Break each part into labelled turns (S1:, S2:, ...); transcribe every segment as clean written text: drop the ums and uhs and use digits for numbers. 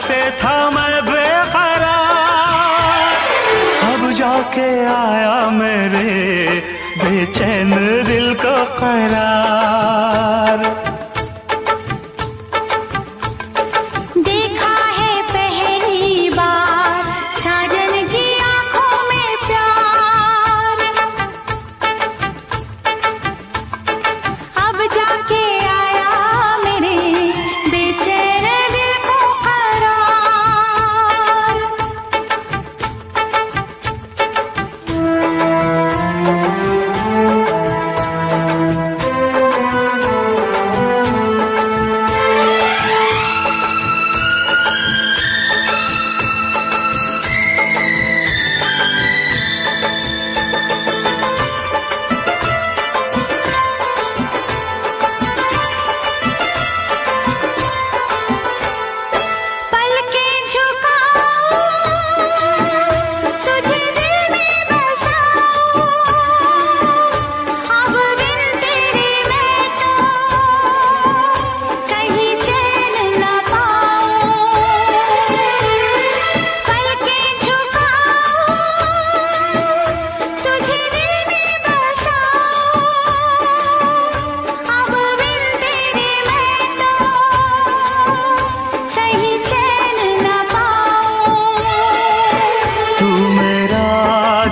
S1: से था मैं बेकरार, अब जाके आया मेरे बेचैन दिल को करार।
S2: देखा है पहली बार साजन की आंखों में प्यार, अब जाके आया मेरे बेचैन दिल को करार।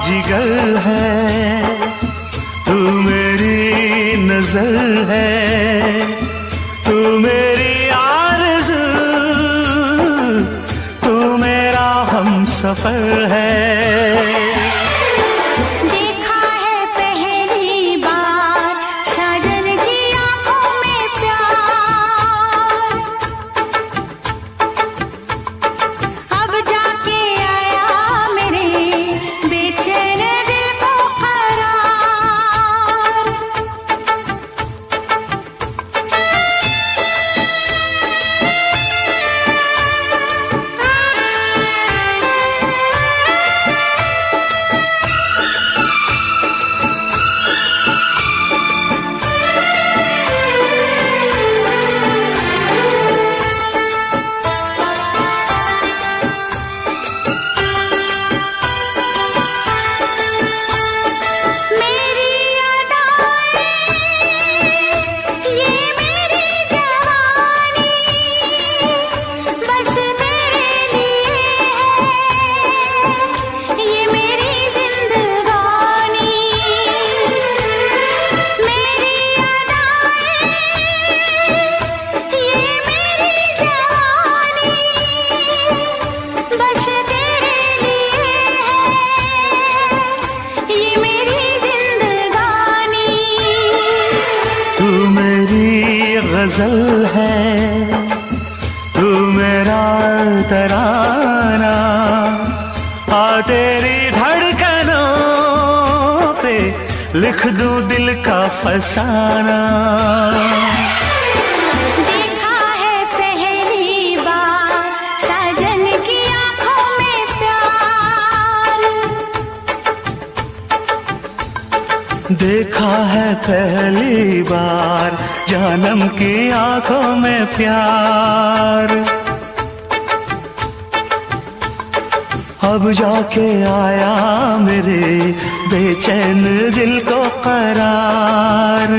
S1: जिगर है तू मेरी नजर है, तू मेरी आरज़ू, तू मेरा हमसफर है। गजल है तू मेरा तराना, आ तेरी धड़कनों पे लिख दूं दिल का फसाना।
S2: देखा है पहली बार साजन की आंखों में प्यार,
S1: देखा है पहली बार जानम की आंखों में प्यार, अब जाके आया मेरे बेचैन दिल को करार।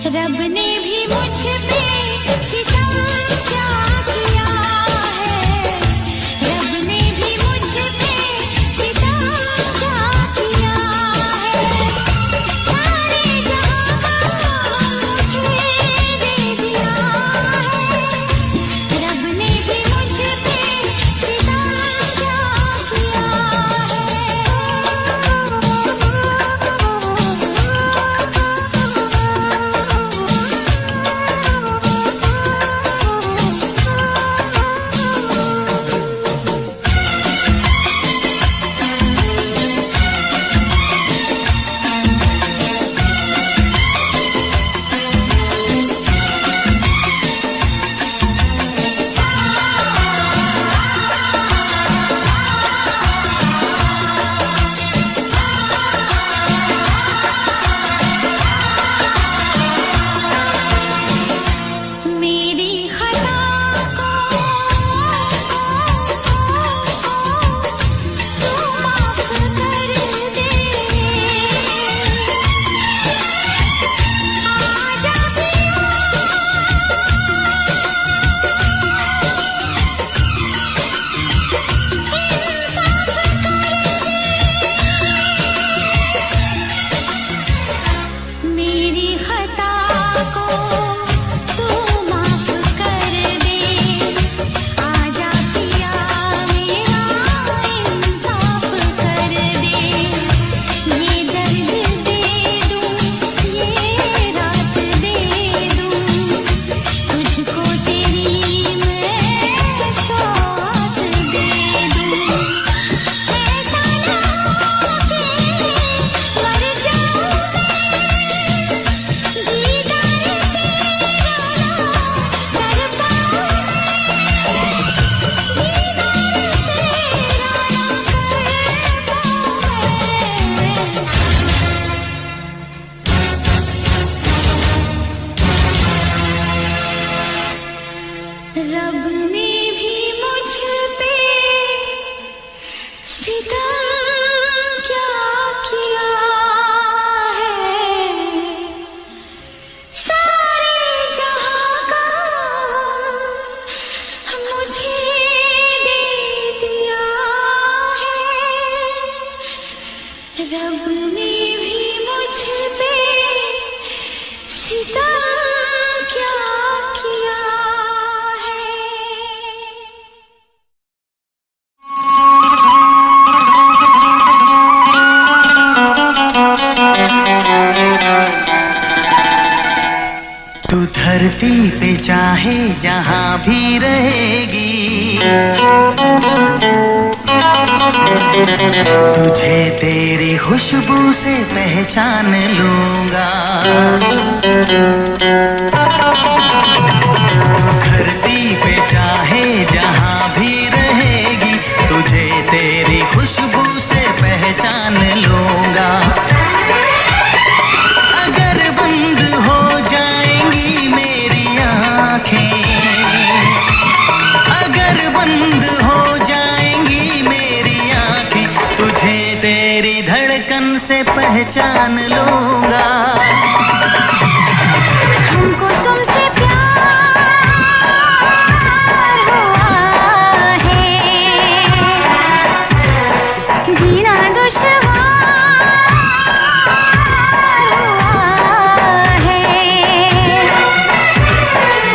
S2: रब ने भी मुझ पे सितम क्या किया है, रब ने भी मुझ पे सितम क्या किया है। सारे जहां का मुझे दे दिया है, रब ने भी मुझ पे सितम क्या किया मेरी खता को तू माफ कर दे, आजा मेरी खता को तू माफ कर दे, आजा पिया मेरा इंसाफ कर दे। ये दर्द दे दूं, ये रात दे दूं, तुझको तेरी मैं सौगात दे दूं। ऐसा ना हो कि मर जाऊं दीदार तेरा ना कर पाऊं, दीदार तेरा ना कर पाऊं। रब ने भी मुझ पे सितम क्या किया है, सारे जहां का मुझे दे दिया है, रब ने भी मुझ पे सितम क्या किया है।
S1: तू धरती पे चाहे जहां भी रहेगी, तुझे तेरी खुशबू से पहचान लूंगा। धरती पे चाहे जहां भी रहेगी, तुझे तेरी खुशबू से पहचान लूंगा। अगर बंद हो जाएंगी मेरी आँखें, अगर बंद हो जाएंगी मेरी आँखें, तुझे तेरी धड़कन से पहचान लूंगा।
S2: हमको तुमसे प्यार हुआ है, जीना दुश्वार हुआ है।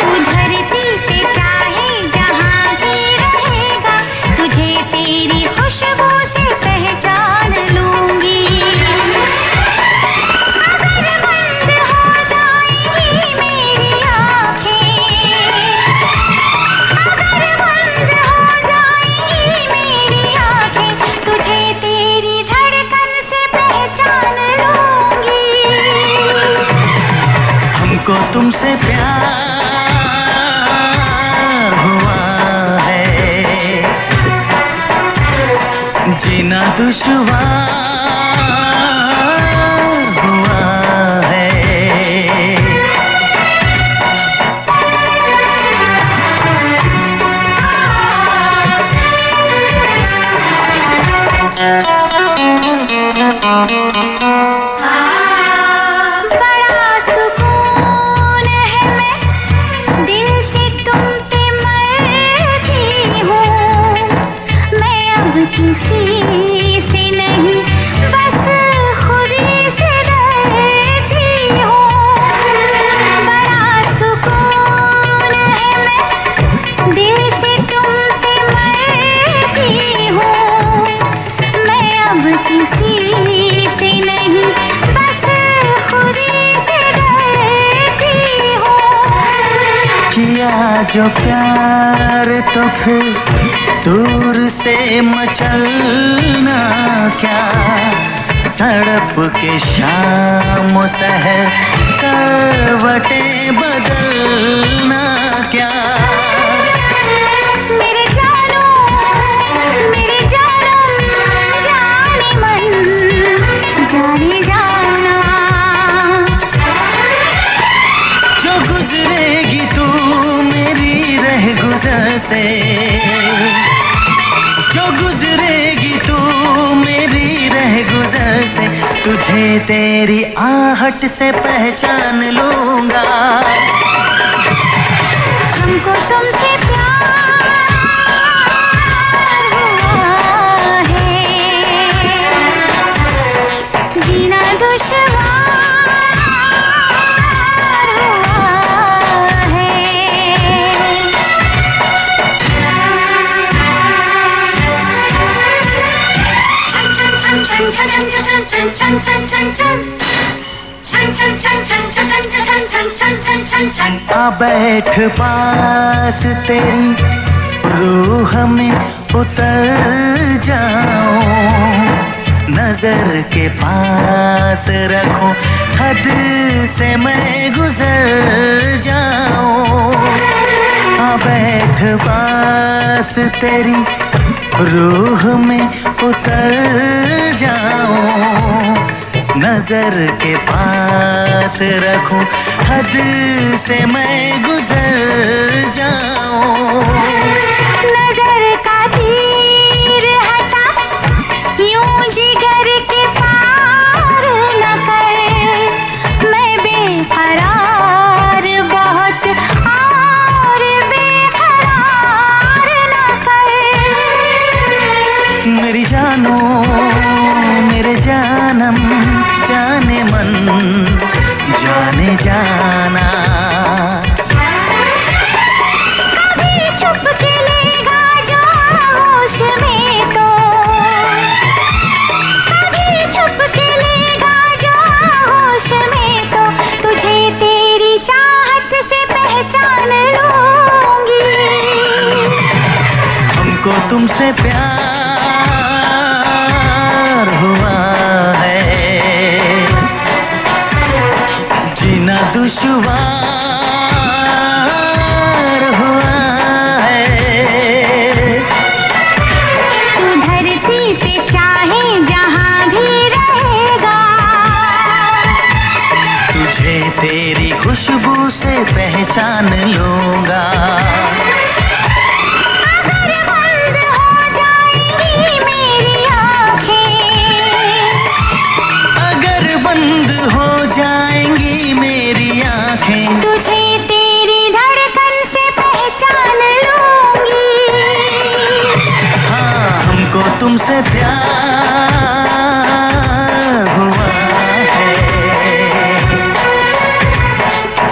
S2: तू धरती पे चाहे जहां भी रहेगा, तुझे तेरी खुशबू से पहचान लूंगी। अगर बंद हो जाएंगी मेरी आँखें, अगर बंद हो जाएंगी मेरी आँखें, तुझे तेरी धड़कन से पहचान लूंगी।
S1: हमको तुमसे प्यार हुआ है, जीना दुश्वार हुआ है।
S2: बड़ा सुकून
S1: जो प्यार तो फिर दूर से मचलना क्या, तड़प के शाम सहर करवटें बदलना क्या।
S2: मेरे जानो जाने मन जाने जाना।
S1: जो गुजरेगी तू मेरी रह गुजर से, जो गुजरेगी तू मेरी रह गुजर से, तुझे तेरी आहट से पहचान लूंगा।
S2: हमको तुमसे प्यार हुआ है, जीना दुश्वार हुआ है।
S1: आ बैठ पास तेरी रूह में उतर जाऊं, नजर के पास रखूं, हद से मैं गुजर जाऊं। आ बैठ पास तेरी रूह में उतर जाऊं, नजर के पास रखूं, हद से मैं गुजर जाऊं।
S2: नजर का तीर हटा यूं जिगर के पार न कर, मैं बेकरार बहुत और बेकरार न कर।
S1: मेरी जानो मेरे जानम जाने मन जाने जाना।
S2: कभी छुप के लेगा जो होश में तो, कभी छुप के लेगा जो होश में तो, तुझे तेरी चाहत से पहचान लूंगी।
S1: हमको तुमसे प्यार हुआ है, जीना दुश्वार हुआ है।
S2: तू धरती पे चाहे जहां भी रहेगा,
S1: तुझे तेरी खुशबू से पहचान लूंगा।
S2: अगर बंद हो जाएंगी मेरी आँखें,
S1: अगर बंद हो जाएंगी मेरी आंखें,
S2: तुझे तेरी धड़कन से पहचान लूंगी।
S1: हाँ हमको तुमसे प्यार हुआ है,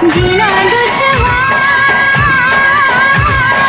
S2: जीना दुश्वार हुआ है।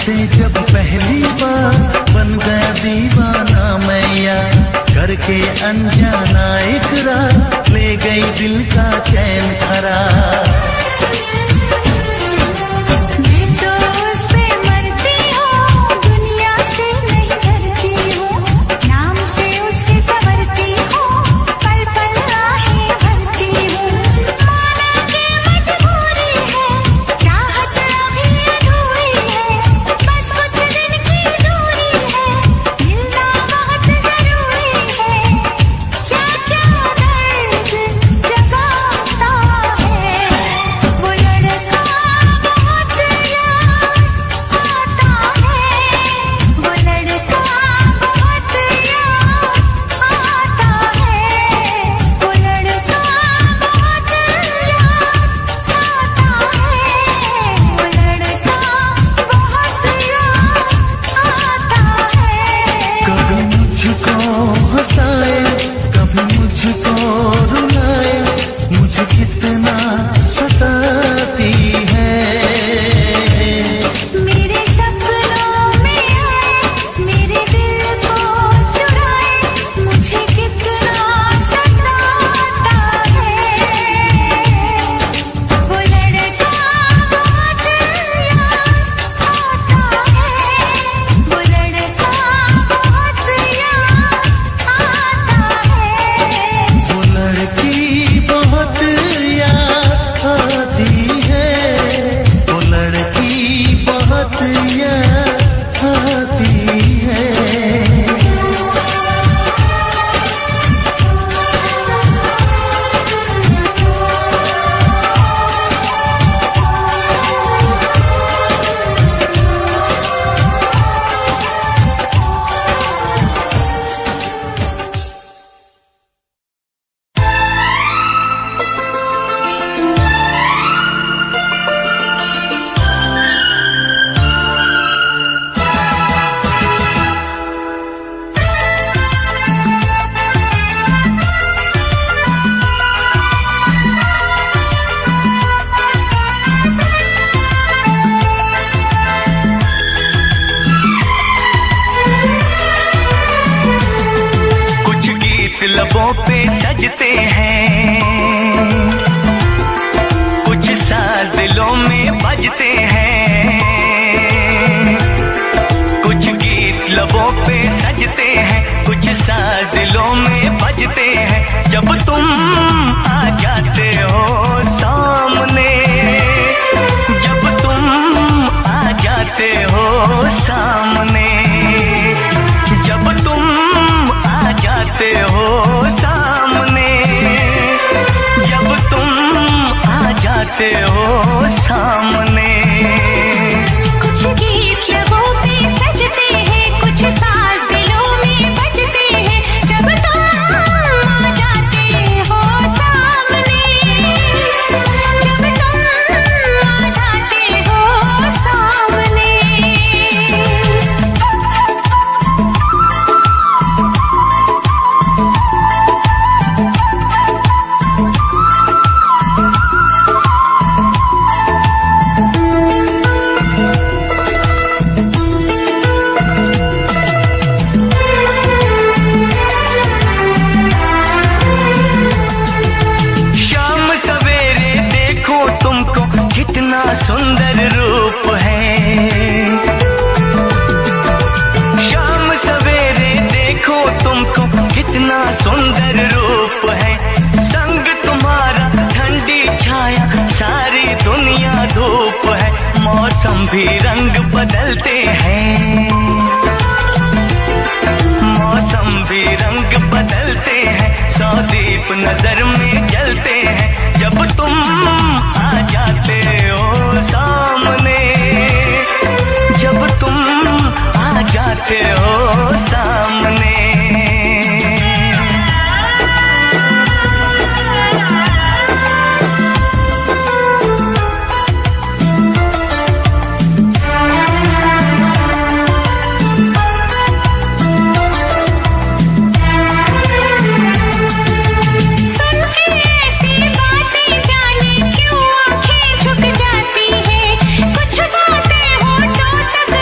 S3: तुझसे जब पहली बार बन गया दीवाना मैया, करके अनजाना इकरार ले गई दिल का चैन करार।
S2: मैं तो उस पे मरती हूँ, दुनिया से नहीं डरती हूँ, नाम से उसके संवरती हूँ, पल पल आहें भरती हूँ। माना कि मजबूरी है, चाहत अभी अधूरी है, बस कुछ दिन की दूरी है, मिलना बहुत जरूरी है। क्या क्या दर्द जगाता है वो लड़का, बहुत याद आता है वो लड़का, बहुत याद आता है वो लड़का, बहुत याद आता है वो लड़का, बहुत याद आता है।
S3: कभी मुझको हंसाए, कभी मुझको रुलाए, मुझे कितना सताती है।
S2: मेरे सपनों में आए, मेरे दिल को चुराए, मुझे कितना सताता है वो लड़का, बहुत याद आता है वो लड़का, बहुत याद आता है।
S3: वो लड़की बहुत याद आती है, वो लड़की बहुत याद आती है।
S1: कुछ गीत लबों पे सजते हैं, कुछ साज दिलों में बजते हैं। कुछ गीत लबों पे सजते हैं, कुछ साज दिलों में बजते हैं। जब तुम आ जाते हो सामने, जब तुम आ जाते हो सामने, जब तुम आ जाते हो सामने, जब तुम आ जाते हो सामने।
S2: कुछ गीत लबों पे सजते हैं, कुछ साज दिलों में बजते हैं। जब तुम आ जाते हो सामने, जब तुम आ जाते हो सामने।
S1: शाम सवेरे देखो तुमको कितना सुंदर रूप है। शाम सवेरे देखो तुमको कितना सुंदर रूप है। संग तुम्हारा ठंडी छाया, सारी दुनिया धूप है। मौसम भी रंग बदलते हैं, मौसम भी रंग बदलते हैं। सौ दीप नजर में जलते हैं। जब तुम आ जाते हो सामने, जब तुम आ जाते हो सामने।
S2: सुन के ऐसी बातें जाने क्यों आंखें झुक जाती हैं। कुछ बातें होठों तक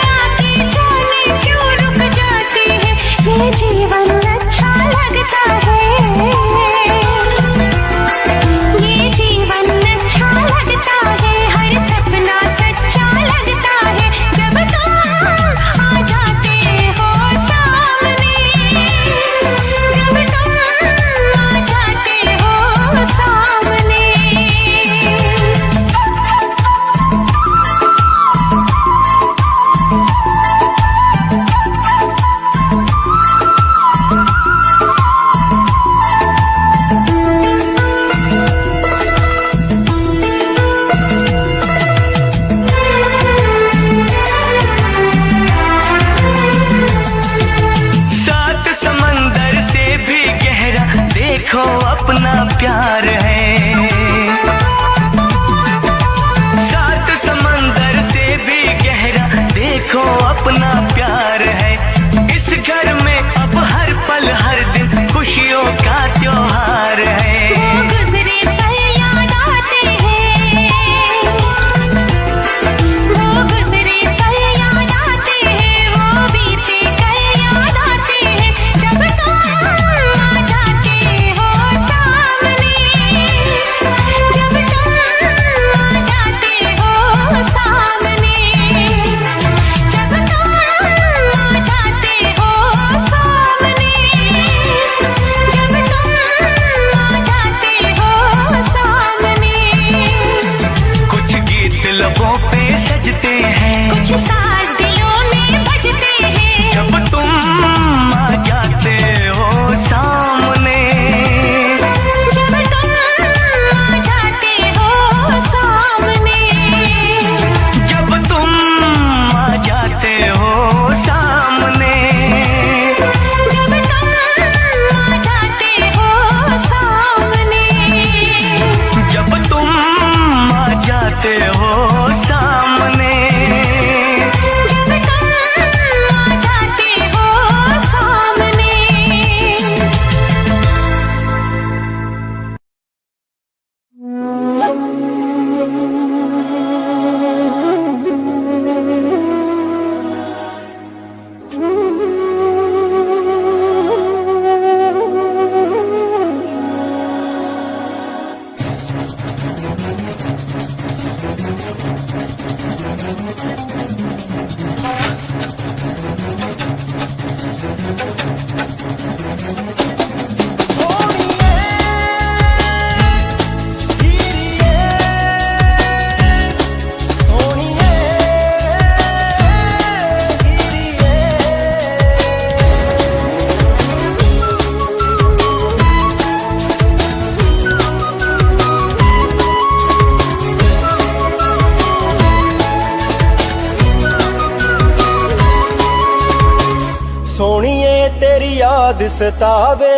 S1: अपना प्यार है। इस घर में अब हर पल हर दिन खुशियों का त्योहार है।
S2: वो गुजरे पल याद आते हैं, वो गुजरे पल याद आते हैं, वो बीते कल याद आते हैं। जब तुम आ जाते हो सामने, जब तुम आ जाते हो सामने, जब तुम आ जाते हो सामने, जब तुम आ जाते हो सामने।
S1: कुछ गीत लबों पे सजते हैं,
S2: कुछ साज दिलों में बजते हैं,
S1: जब तुम आ जाते हो सामने।
S2: जब तुम आ जाते हो सामने,
S1: जब तुम आ जाते हो सामने।
S2: जब तुम आ जाते हो सामने,
S1: जब तुम आ जाते हो सामने।
S2: जब तुम आ जाते हो सामने।
S4: ਸੋਹਣੀਏ ਤੇਰੀ ਯਾਦ ਸਤਾਵੇ,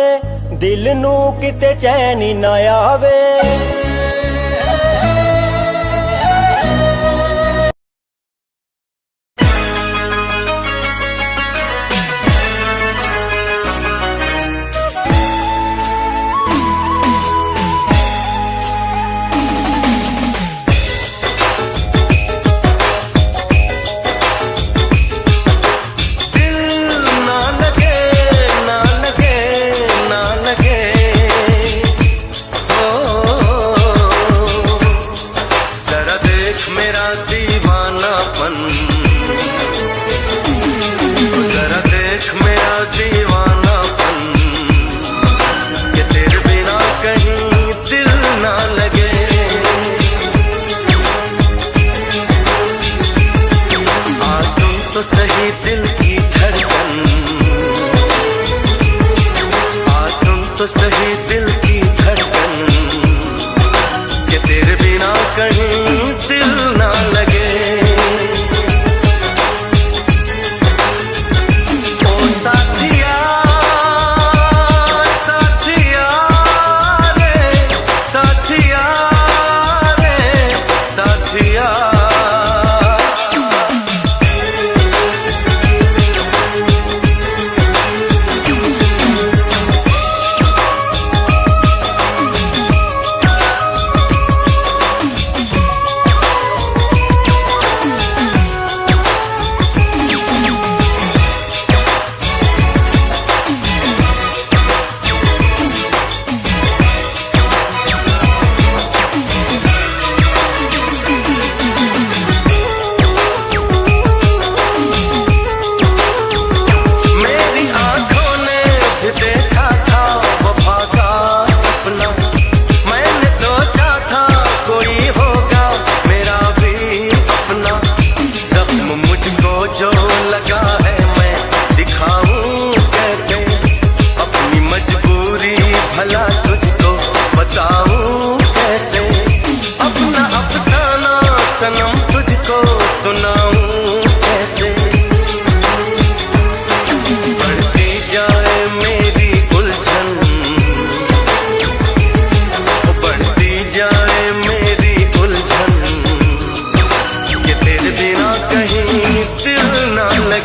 S4: ਦਿਲ ਨੂੰ ਕਿਤੇ ਚੈਨ ਹੀ ਨਾ ਆਵੇ।
S3: तो सही दिल की धड़कन, सुन तो सही दिल की धड़कन, कि तेरे बिना कहीं दिल ना लगे। ओ साथिया साथिया रे, साथिया रे, साथिया। जो लगा है मैं दिखाऊं कैसे, अपनी मजबूरी भला तुझको बताऊं कैसे, अपना अफसाना सनम तुझको सुनाऊं कैसे। बढ़ती जाए मेरी उलझन, बढ़ती जाए मेरी उलझन, कि तेरे बिना कहीं दिल ना लगे।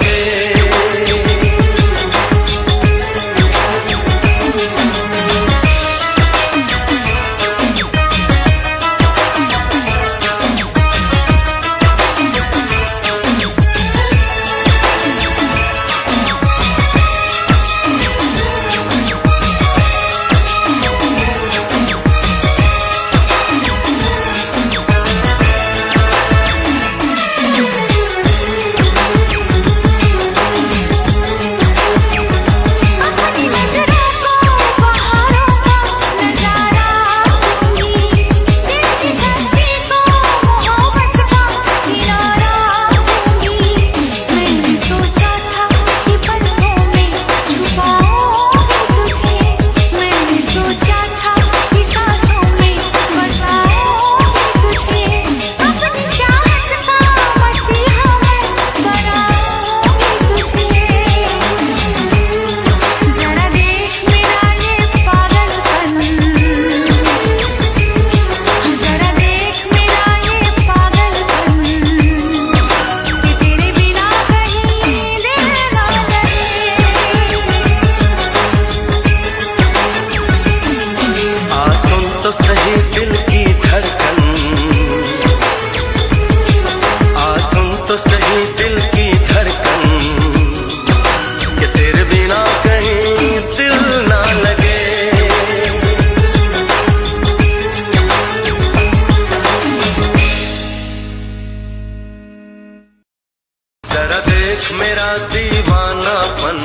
S3: जरा देख मेरा दीवानापन,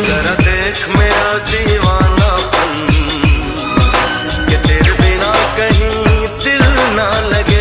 S3: जरा देख मेरा दीवानापन, कि तेरे बिना कहीं दिल ना लगे।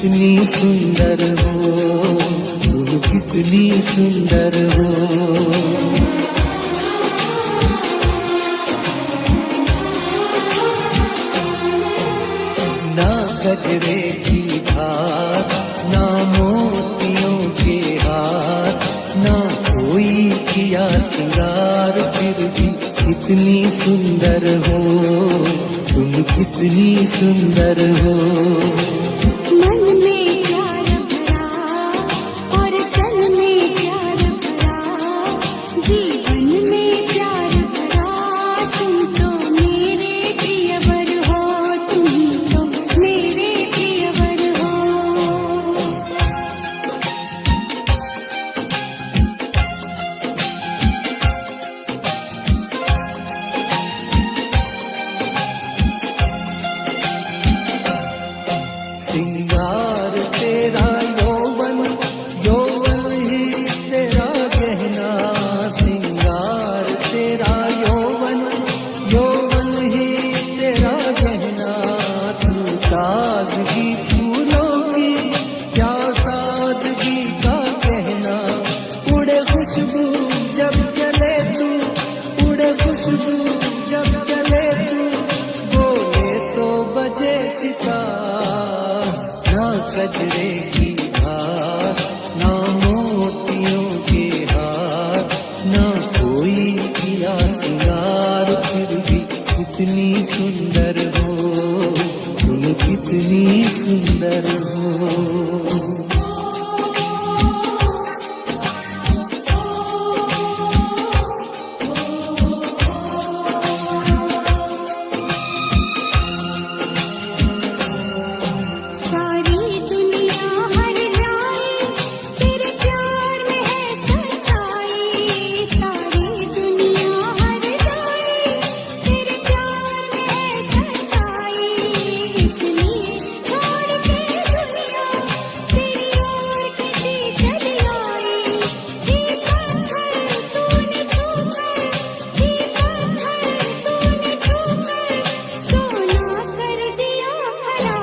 S3: कितनी सुंदर हो, तुम कितनी सुंदर हो। ना गजरे की धार, ना मोतियों के हार, ना कोई किया सिंगार, फिर भी कितनी सुंदर हो, तुम कितनी सुंदर हो।
S2: मन में प्यार भरा और तन में प्यार भरा, जीवन में प्यार भरा, तुम तो मेरे प्रियवर हो, तुम तो मेरे प्रियवर हो।
S3: सिंगार तेरा यौवन, यौवन ही तेरा गहना, सिंगार तेरा यौवन, यौवन ही तेरा गहना। तू ताजगी फूलों की, क्या सादगी का कहना। उड़े खुशबू जब चले तू, उड़े खुशबू जब चले तू, बोले तो बजे सितार। ना गजरे की धार, ना मोतियों के हार, ना कोई किया सिंगार, फिर भी कितनी सुंदर हो, तुम कितनी सुंदर हो।
S2: सारी दुनिया हर जाए, तेरे प्यार में है सच्चाई। सारी दुनिया हर जाए, तेरे प्यार में है सच्चाई। इसलिए छोड़ के दुनिया तेरी ओर खिंची चली आई। ये पत्थर तूने छूकर, ये पत्थर तूने छूकर, सोना कर दिया खरा।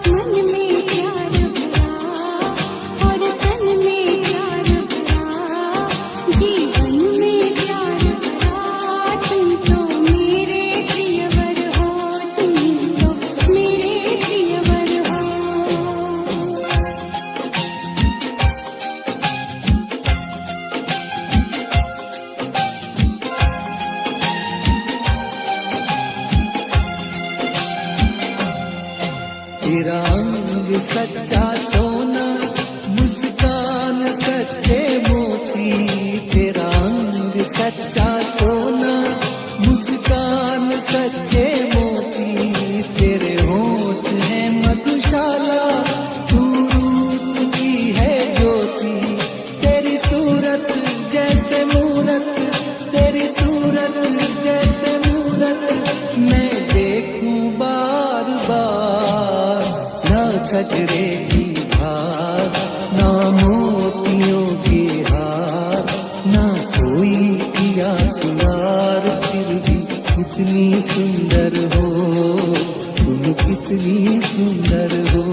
S2: मन में प्यार भरा और तन में प्यार भरा, जीवन में प्यार भरा, तुम तो मेरे प्रियवर हो, तुम तो मेरे प्रियवर हो।
S3: तेरा अंग सच्चा सोना, मुस्कान सच्चे मोती। तेरा अंग सच्चा सोना, मुस्कान सच्चे मोती। तेरे होठ हैं मधुशाला, तू रूप की है ज्योति। तेरी सूरत जैसे मूरत, तेरी सूरत जैसे मूरत, मैं देखूं बार बार। ना गजरे की धार, ना मोतियों के हार, ना कोई किया सिंगार, फिर भी कितनी सुंदर हो, तुम कितनी सुंदर हो।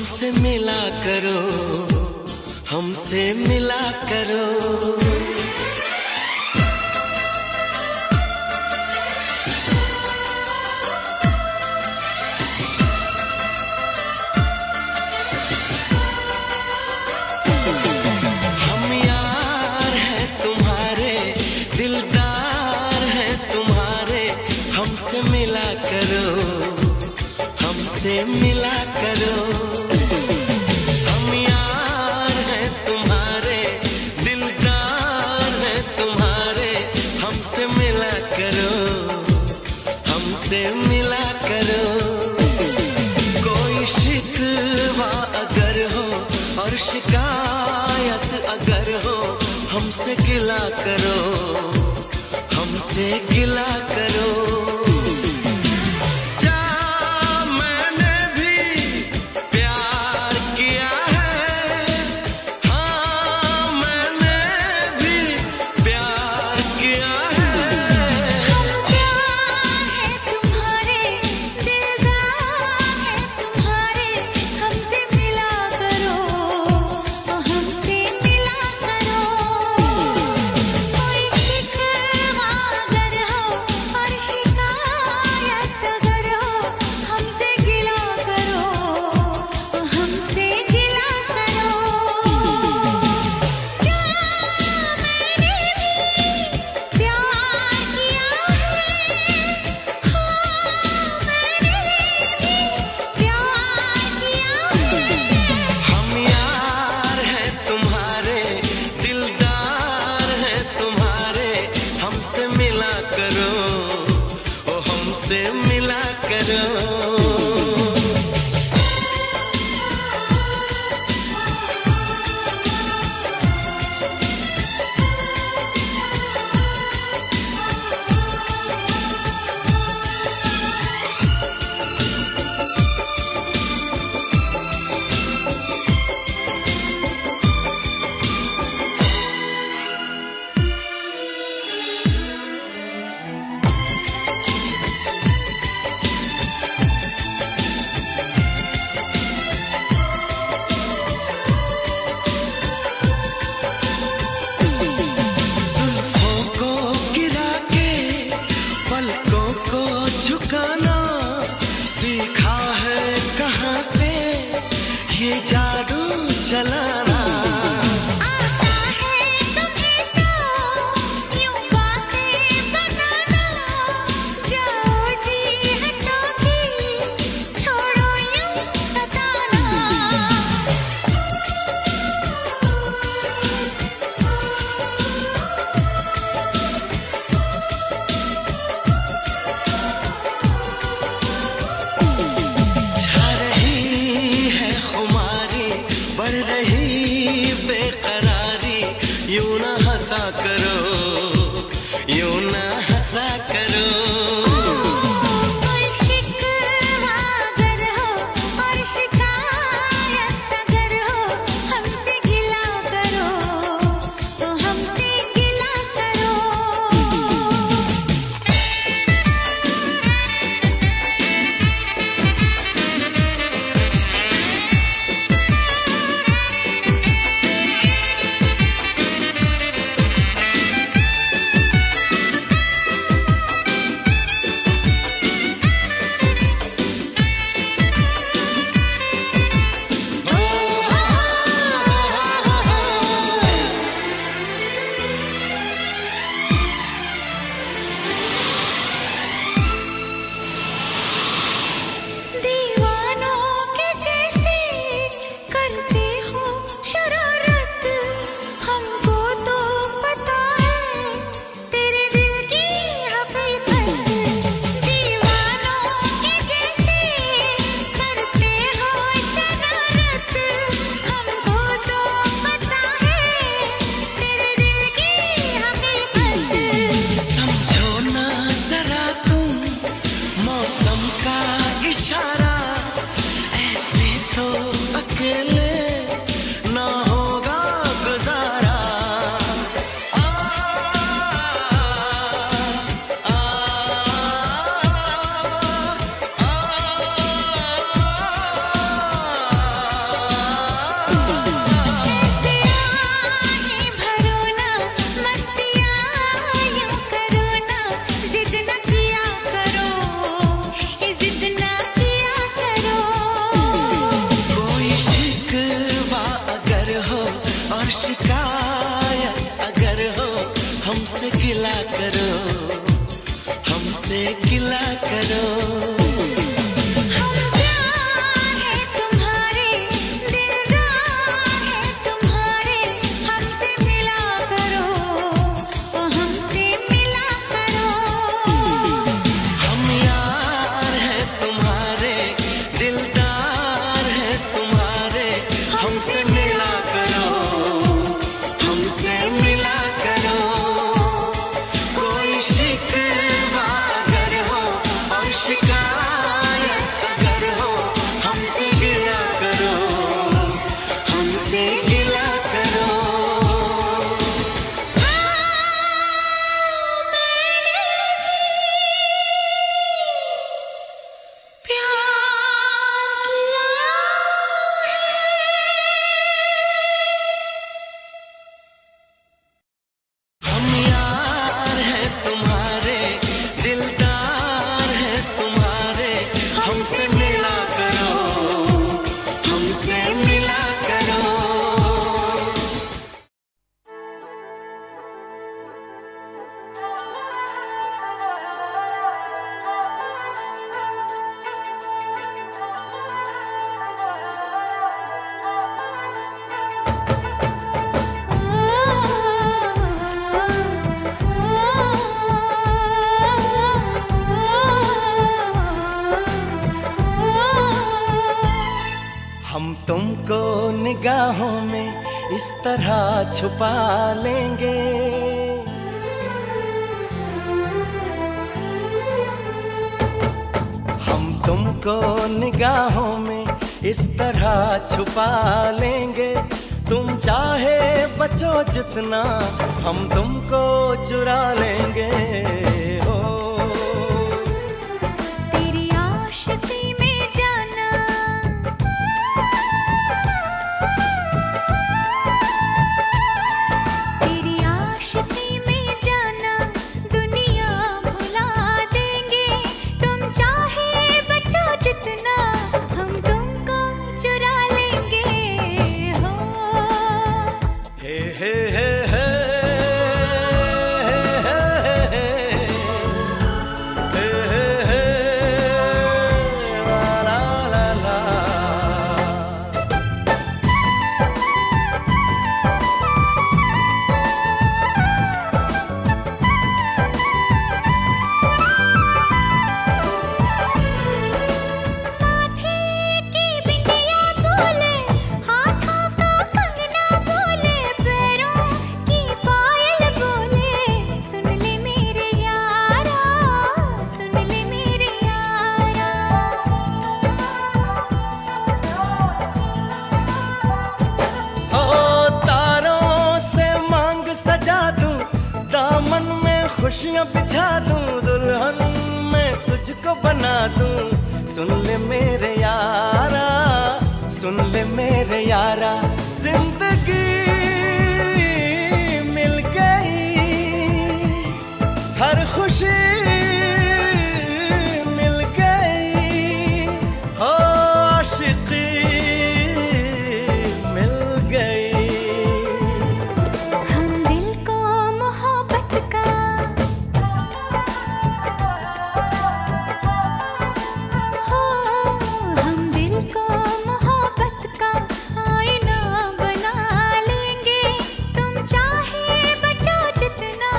S3: हमसे मिला करो, हमसे मिला करो। हम यार हैं तुम्हारे, दिलदार हैं तुम्हारे, हमसे मिला करो, हमसे मिला करो। हम यार हैं तुम्हारे, दिलदार हैं तुम्हारे, हमसे मिला करो, हमसे मिला करो। कोई शिकवा अगर हो और शिकायत अगर हो, हमसे गिला करो, हमसे गिला करो।
S4: तुमको निगाहों में इस तरह छुपा लेंगे, हम तुमको निगाहों में इस तरह छुपा लेंगे। तुम चाहे बचो जितना, हम तुमको चुरा लेंगे। हो
S2: तेरी आशिकी में जाना, तेरी आशिकी में जाना, दुनिया भुला देंगे। तुम चाहे बचो जितना, हम तुमको चुरा लेंगे। हो
S4: हे हे हे हे खुशियाँ बिछा दूं, दुल्हन मैं तुझको बना दूं। सुन ले मेरे यारा, सुन ले मेरे यारा, जिंदगी मिल गई, हर खुशी मिल गई। हो आशिकी मिल गई।
S2: हम दिल को मोहब्बत का, हो हम दिल को मोहब्बत का आईना बना लेंगे। तुम चाहे बचो जितना,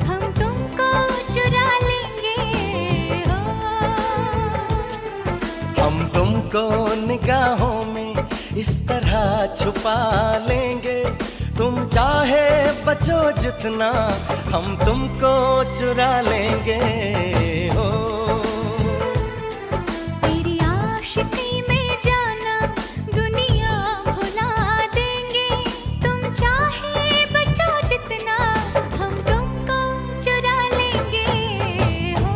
S2: हम तुमको चुरा लेंगे। हो
S4: हम तुमको निगाहों में इस तरह छुपा लेंगे। तुम चाहे बचो जितना, हम तुमको चुरा लेंगे। हो
S2: तेरी आशिकी में जाना, दुनिया भुला देंगे। तुम चाहे बचो जितना, हम तुमको चुरा लेंगे। हो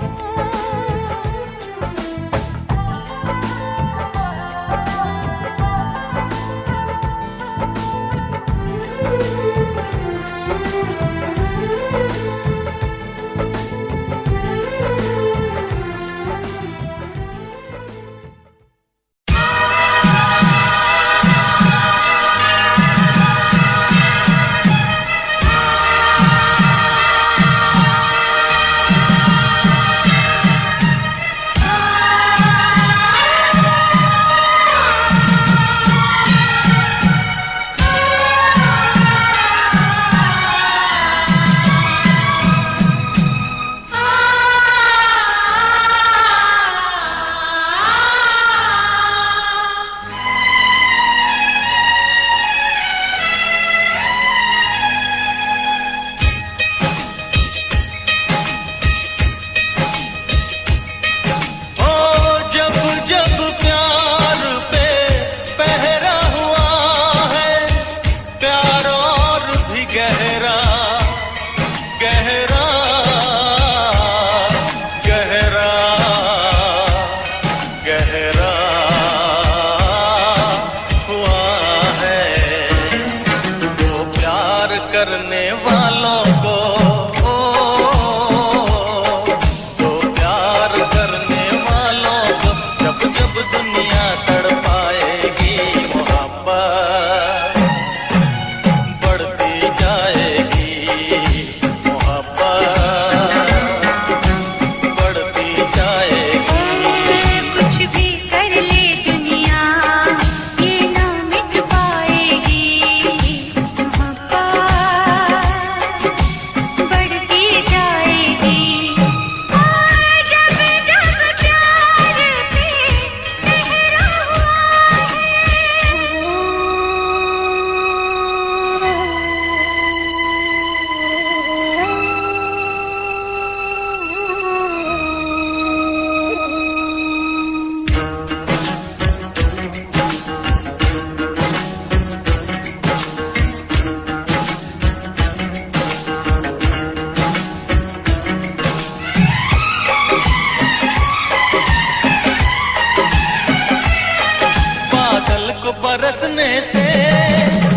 S3: बरसने से,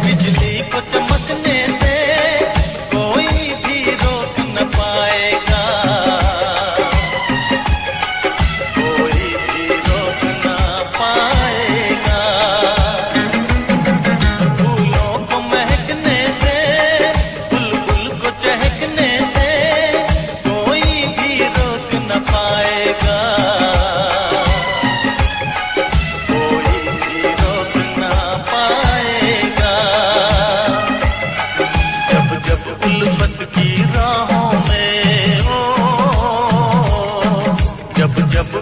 S3: बिजली को चमकने से कोई भी रोक न पाएगा, कोई भी रोक न पाएगा। फूलों को महकने से, बुलबुल को चहकने से कोई भी रोक न पाएगा,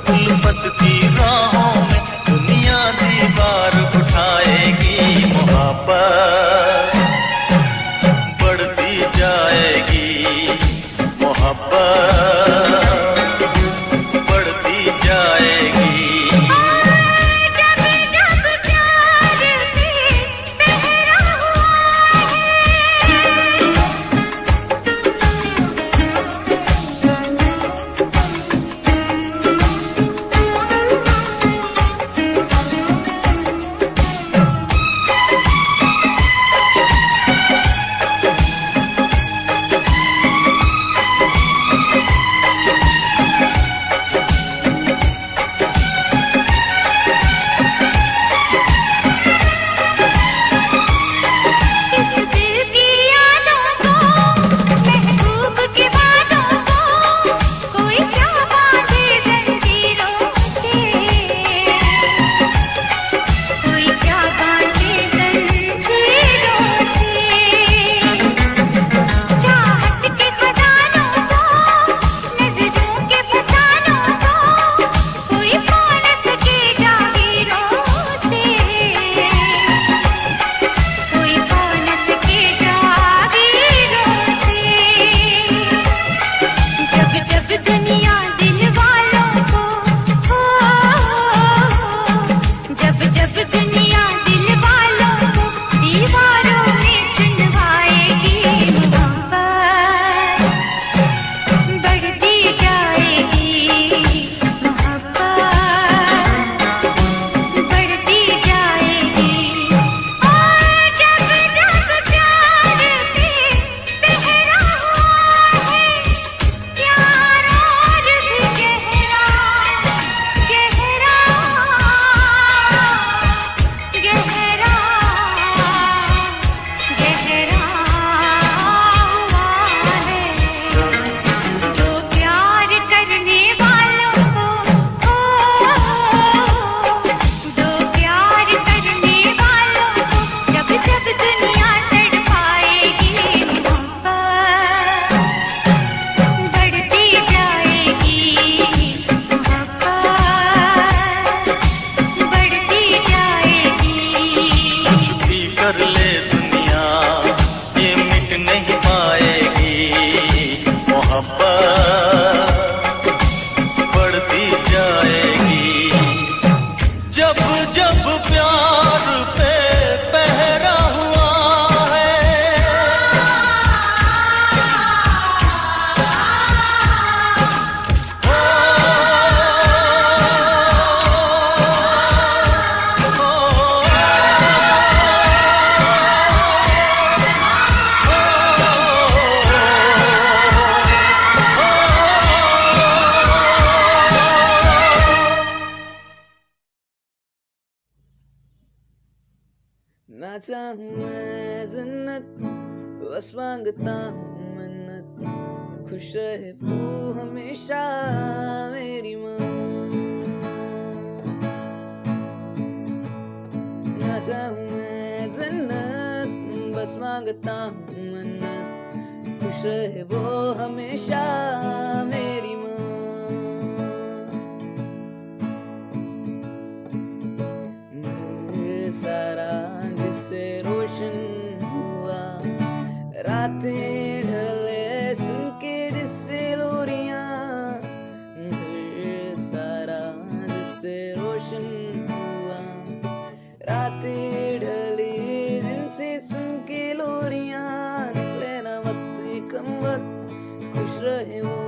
S3: उल्फत की राहों में दुनिया दीवार उठाएगी, मोहब्बत बढ़ती जाएगी, मोहब्बत बढ़ती जाएगी।
S5: ना चाहूं मैं जन्नत, बस मांगता हूँ मन्नत, खुश रहे वो हमेशा मेरी माँ। ना चाहूं मैं जन्नत, बस मांगता हूँ मन्नत, खुश रहे वो हमेशा मेरी माँ। सारा जिससे रोशन हुआ, रातें ढले सुन के जिससे लोरियां, सारा जिससे रोशन हुआ, रातें ढली जिनसे सुन के लोरियां, निकले ना वक्त कम वक्त, खुश रहे वो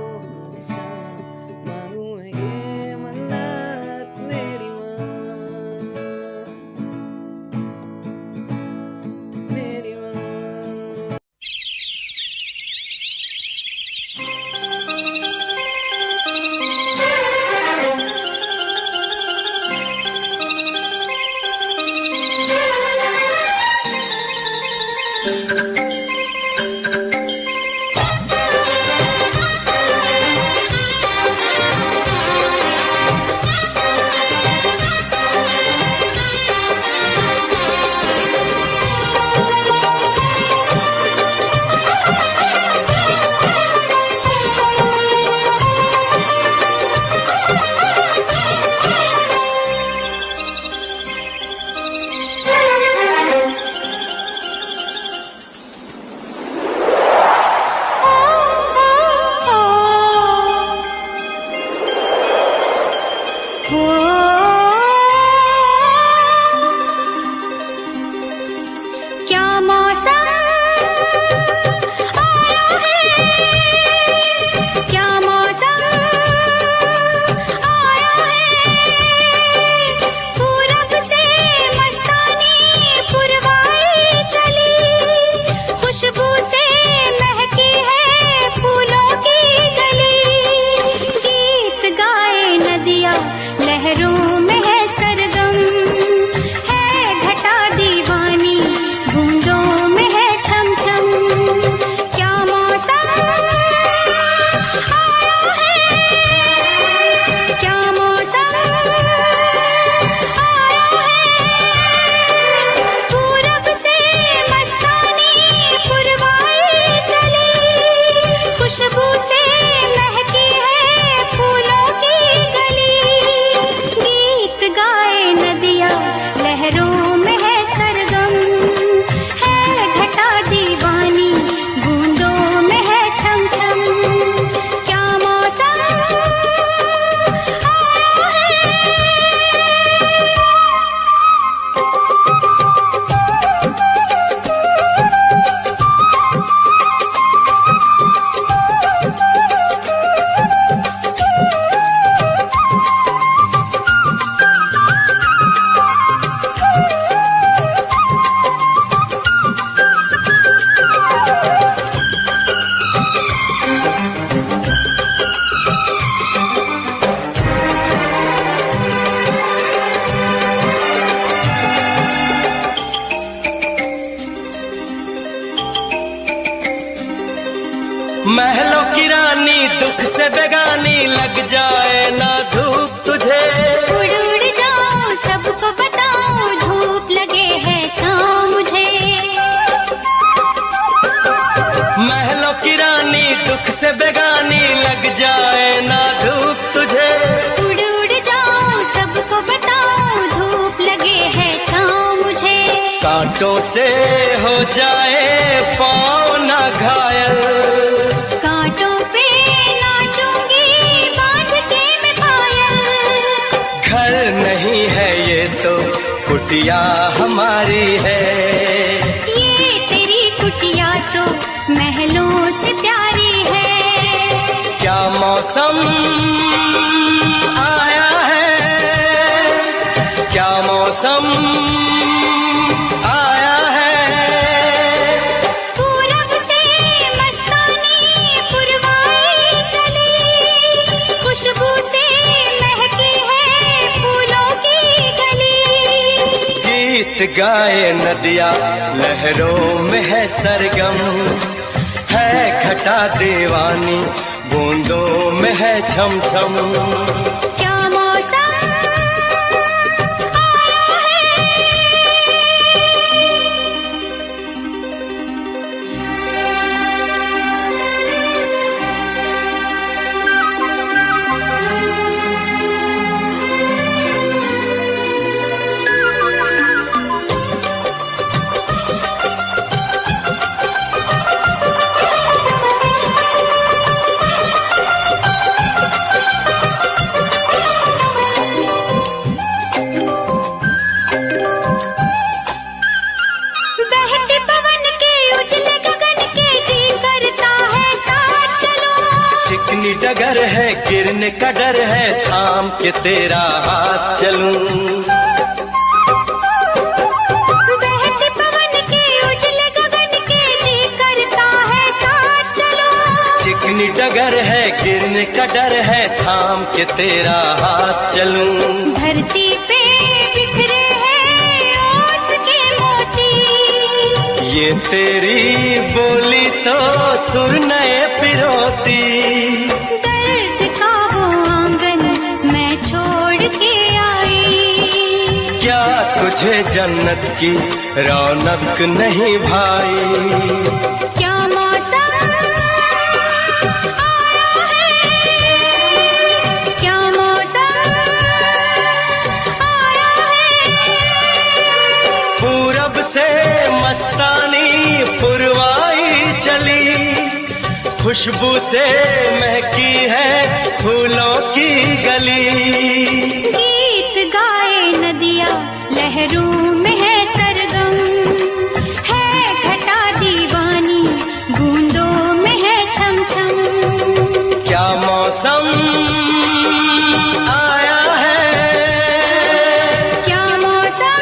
S1: महलों की रानी दुख से बेगानी लग जाए ना धूप तुझे।
S2: उड़ उड़ जाऊं सबको बताऊं धूप लगे है छाँव मुझे।
S1: महलों की रानी दुख से बेगानी लग जाए ना धूप तुझे।
S2: उड़ उड़ जाऊं सबको बताऊं धूप लगे है छाँव मुझे।
S1: कांटों से हो जाए पाँव ना घायल,
S2: कांटों पे नाचूंगी बांध के मैं पायल।
S1: घर नहीं है ये तो कुटिया हमारी है।
S2: ये तेरी कुटिया तो महलों से प्यारी है।
S1: क्या मौसम आया है, क्या मौसम आया है।
S2: पूरब से मस्तानी पुरवाई चली, खुशबू से महकी है फूलों की गली।
S1: गीत गाए नदिया लहरों में है सरगम, है घटा दीवानी बूंदों में है छम छम।
S2: क्या मौसम आया है। बहते पवन के उजले गगन के जी करता है साथ चलो।
S1: चिकनी डगर है गिरने का डर है थाम के तेरा हाथ चलूं।
S2: बहते पवन के उजले गगन के जी करता है साथ चलो।
S1: चिकनी डगर है गिरने का डर है थाम के तेरा हाथ चलूं।
S2: धरती पे बिखरे हैं ओस के मोती।
S1: ये तेरी बोली तो सुर नए पिरोती।
S2: दर्द का वो आंगन मैं छोड़ के आई।
S1: क्या तुझे जन्नत की रौनक नहीं भाई।
S2: क्या मौसम आया है। क्या मौसम आया है।
S1: पूरब से मस्तानी पुरवाई चली, खुशबू से महकी है फूलों की गली।
S2: गीत गाए नदिया लहरों में है सरगम, है घटा दीवानी बूंदों में है छम छम।
S1: क्या मौसम आया है।
S2: क्या मौसम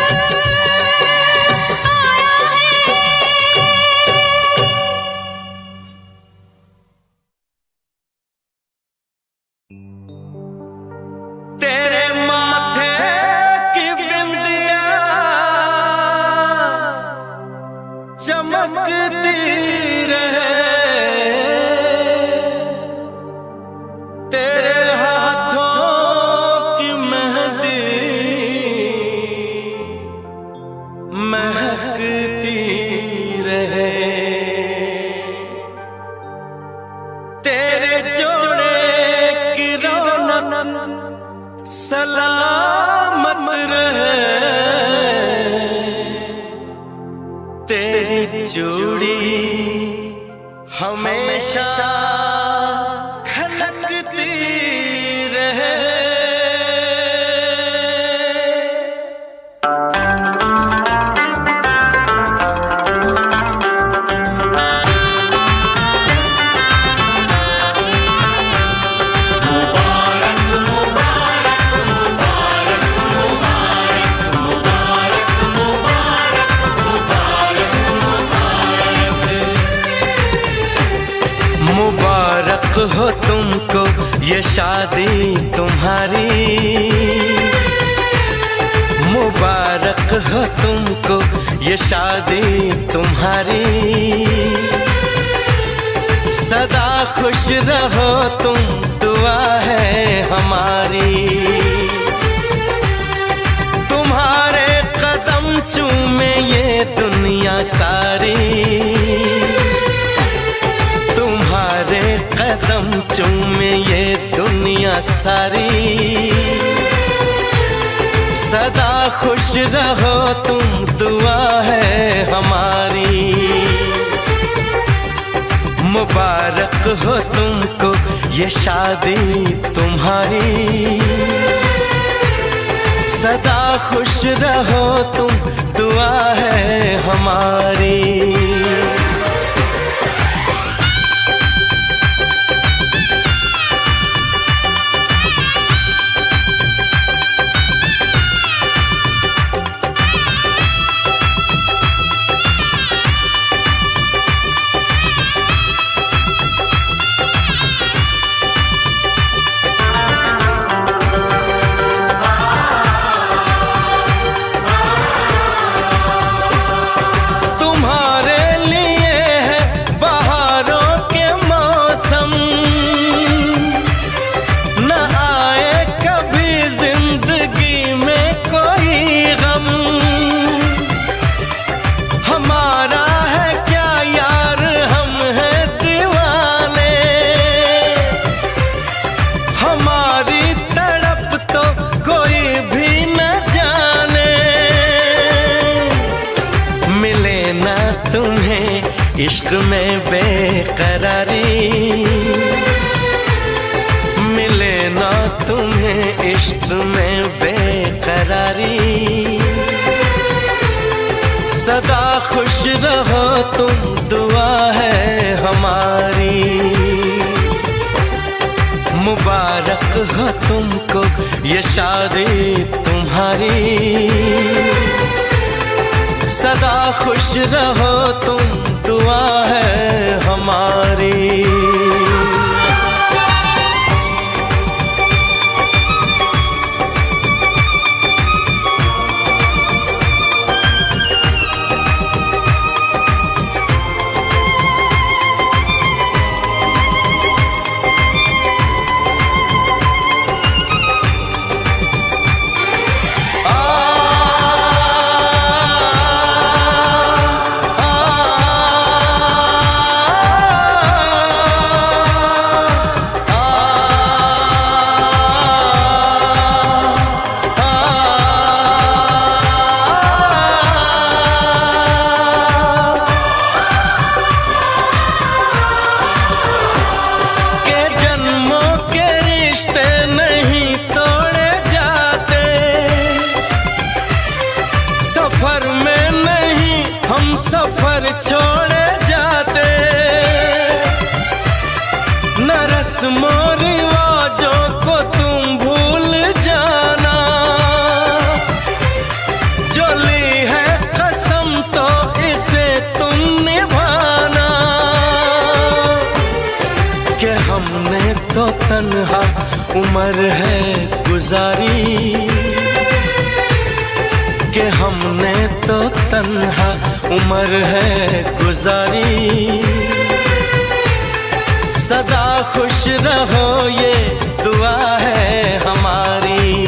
S2: आया है।
S1: तेरे माथे की बिंदिया चमकती रहे, तेरे हाथों की मेहंदी महकती रहे। तेरे जोड़े की रौनक सलामत रहे, तेरी चूड़ी हमेशा खनकती रहे। मुबारक हो तुमको ये शादी तुम्हारी, मुबारक हो तुमको ये शादी तुम्हारी। सदा खुश रहो तुम, दुआ है हमारी। तुम्हारे कदम चूमे ये दुनिया सारी, तुम्हारे कदम चूमे ये दुनिया सारी। सदा खुश रहो तुम, दुआ है हमारी। मुबारक हो तुमको ये शादी तुम्हारी। सदा खुश रहो तुम, दुआ है हमारी। इश्क में बेकरारी मिले ना तुम्हें, इश्क में बेकरारी। सदा खुश रहो तुम, दुआ है हमारी। मुबारक हो तुमको ये शादी तुम्हारी। सदा खुश रहो तुम, दुआ है हमारी। सफर छोड़े जाते न रस्मों रिवाजों को तुम भूल जाना। जो ली है कसम तो इसे तुम निभाना। कि हमने तो तन्हा उम्र है गुजारी। कि हमने तो तन्हा उम्र है गुजारी। सदा खुश रहो ये दुआ है हमारी।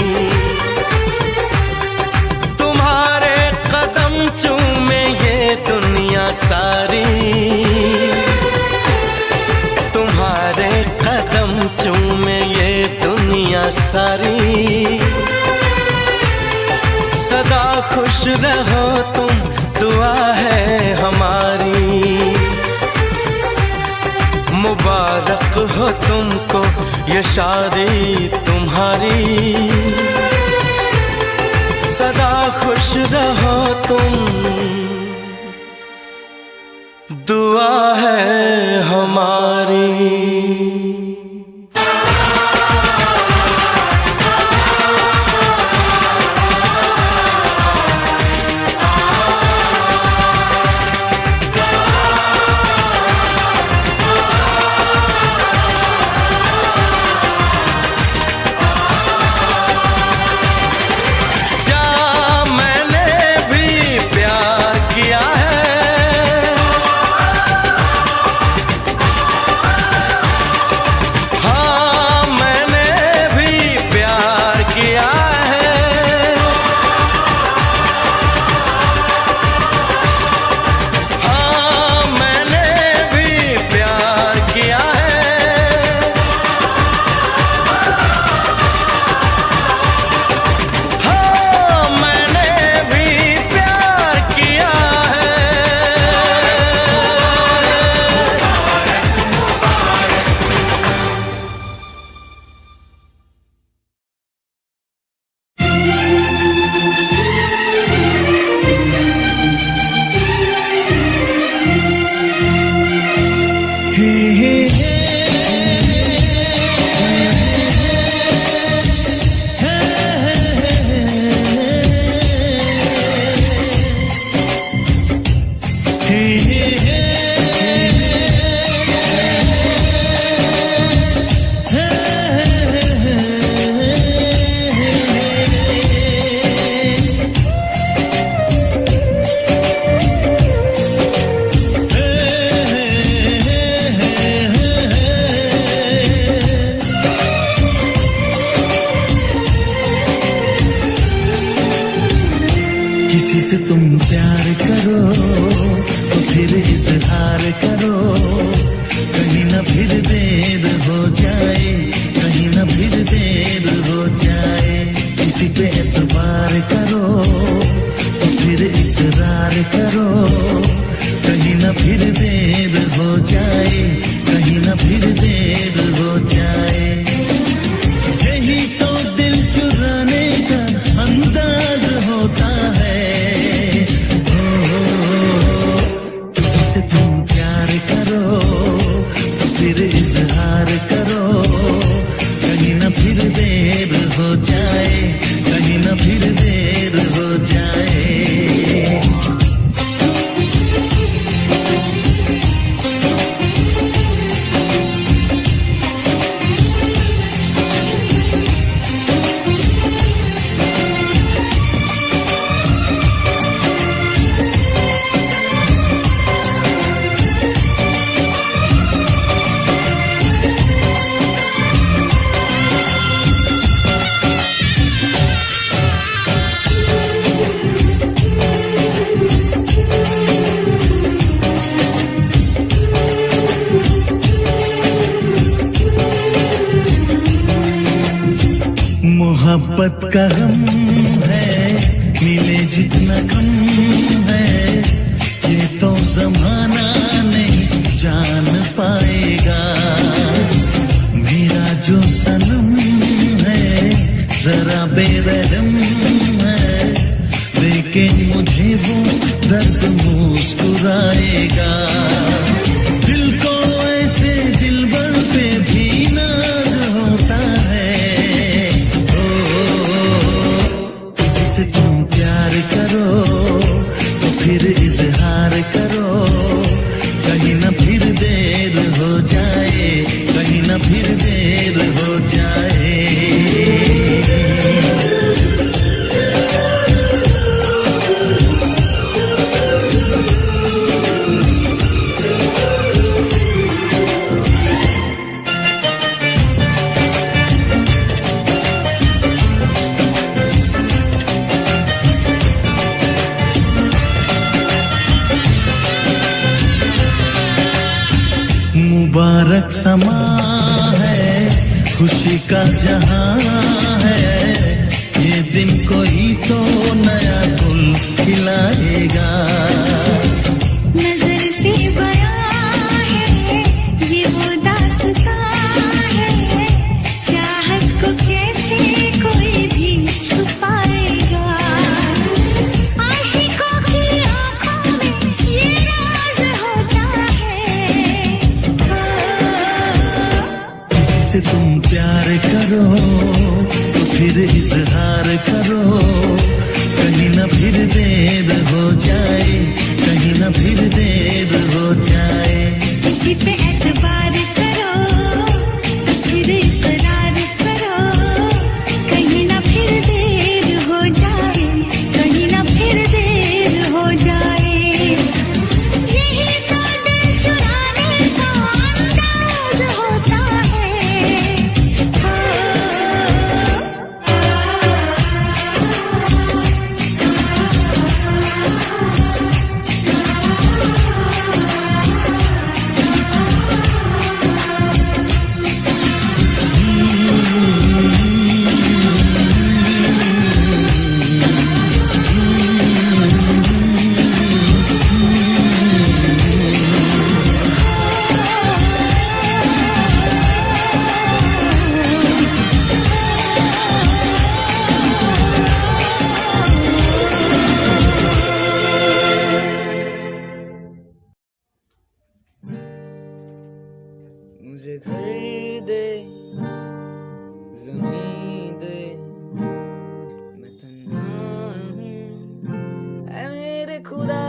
S1: तुम्हारे कदम चूमे ये दुनिया सारी। तुम्हारे कदम चूमे ये दुनिया सारी। सदा खुश रहो तुम, दुआ है हमारी। मुबारक हो तुमको ये शादी तुम्हारी। सदा खुश रहो तुम, दुआ है हमारी।
S3: किसी से तुम प्यार करो तो फिर इजहार करो, कहीं ना फिर देर हो जाए, कहीं ना फिर देर हो जाए। किसी पे एतबार करो तो फिर इकरार करो, कहीं ना फिर देर हो जाए, कहीं ना फिर देर हो जाए। यही तो दिल चुराने का अंदाज होता है। किसी से तुम प्यार करो तो फिर इजहार करो, कहीं ना फिर देर हो जाए, कहीं ना फिर देर हो जाए। मोहब्बत का गम है, मिले जितना कम है, ये तो जमाना नहीं जान पाएगा। मेरा जो सनम है जरा बेरहम है, लेकिन मुझे वो दर्द मुस्कुराएगा। दिल को ऐसे दिलबर पे भी नाज होता है। से तुम प्यार करो तो फिर इजहार करो, कहीं ना फिर देर हो जाए, कहीं ना फिर देर हो जाए। मुबारक समा है, खुशी का जहां है, ये दिन कोई तो नया गुल खिलाएगा।
S2: नजर से बयां है ये वो दास्तां है, चाहत को कैसे कोई भी छुपाएगा। आशिकों की आंखों में ये राज होता है।
S3: किसी से तुम प्यार करो तो फिर इजहार करो, कहीं ना फिर देर हो जाए, कहीं ना फिर देर हो जाए।
S2: किसी पे एतबार करो तो फिर इकरार करो, कहीं ना फिर देर हो जाए, कहीं ना फिर देर हो जाए। यही तो दिल चुराने का अंदाज होता है।
S5: मुझे घर दे, ज़मीन दे, मैं तन्हा हूँ ऐ मेरे खुदा।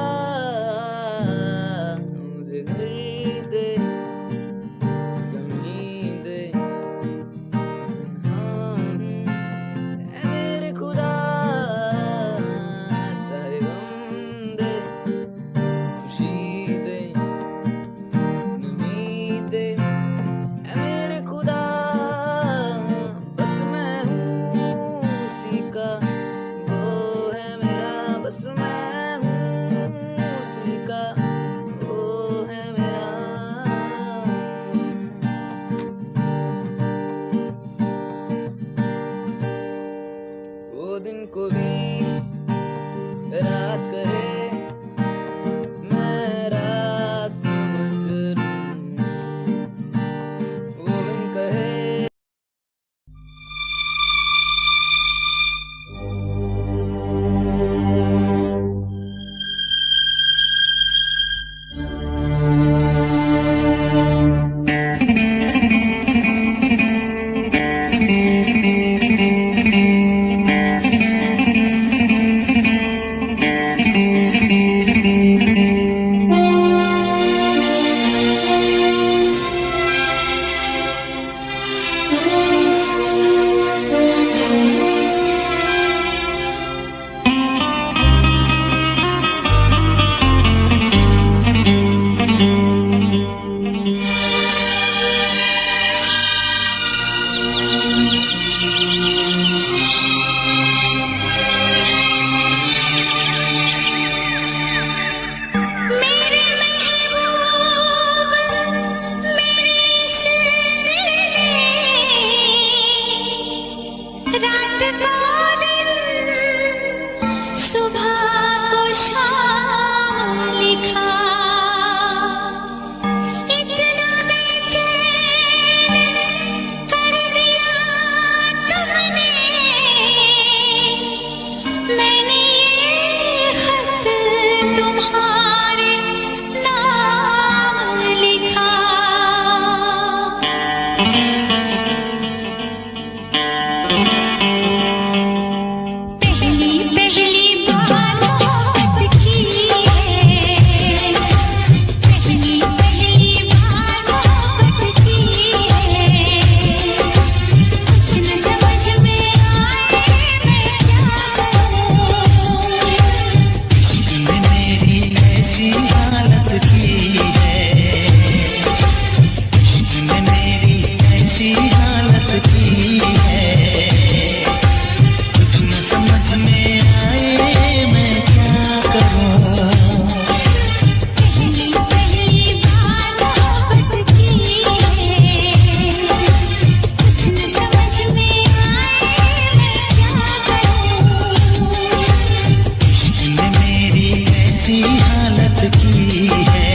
S3: की है।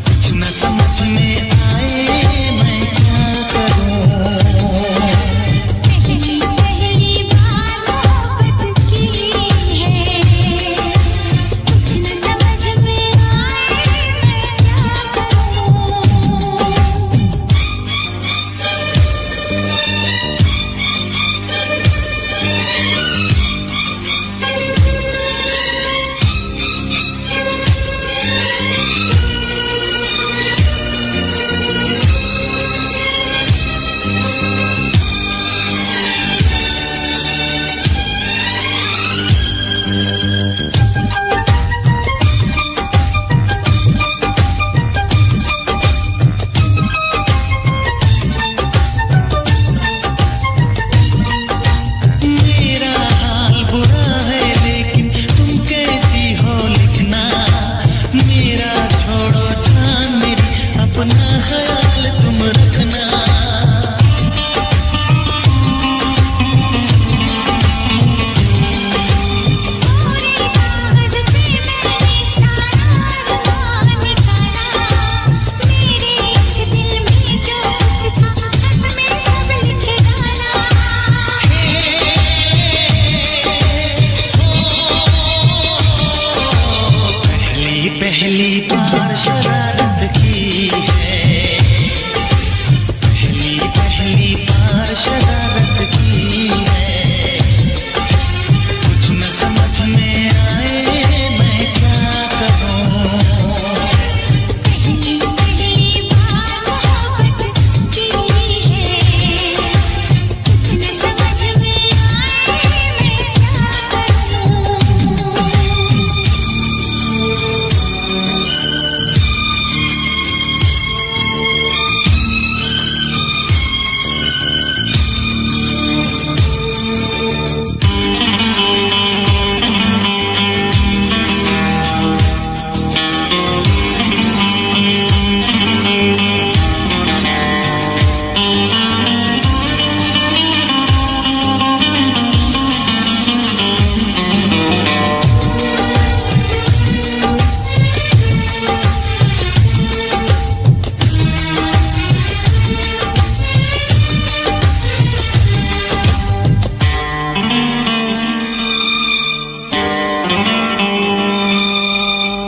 S3: कुछ न समझ में आए मैं क्या करूं।
S2: पहली पहली बार मोहब्बत की है, कुछ न समझ में आए मैं क्या करूं।
S3: मेरा हाल बुरा है लेकिन तुम कैसी हो लिखना। मेरा छोड़ो जान मेरी, अपना ख्याल तुम रखना।
S2: पूरे कागज पे मैंने सारा अरमान निकाला, मेरे इस दिल में जो कुछ था खत में सब लिख डाला।
S3: पहली पहली बार शरारत की है। पहली पहली बार शरारत की है। कुछ न समझ में आए मैं क्या करूं।
S2: पहली पहली बार मोहब्बत की है, कुछ न समझ में आए मैं क्या करूं।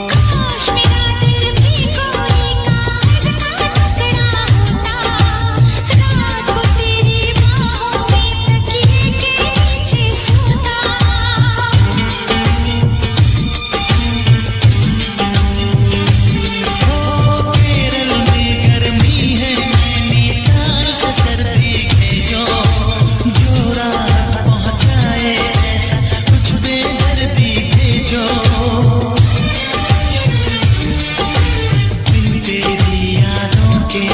S2: काश मेरा दिल भी कोई कागज का टुकड़ा होता, रात को तेरी बाहों में तकिए के नीचे सोता।
S3: केरल में गर्मी है, नैनीताल से सर्दी भेजो। जो रात पहुंचाए ऐसा कुछ बेदर्दी भेजो। बिन तेरी यादों के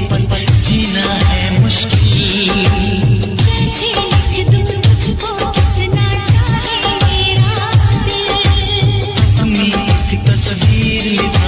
S3: पल पल जीना है मुश्किल।
S2: कैसे लिख दूं तुझको कितना चाहे मेरा दिल।
S3: अपनी एक तस्वीर लिखा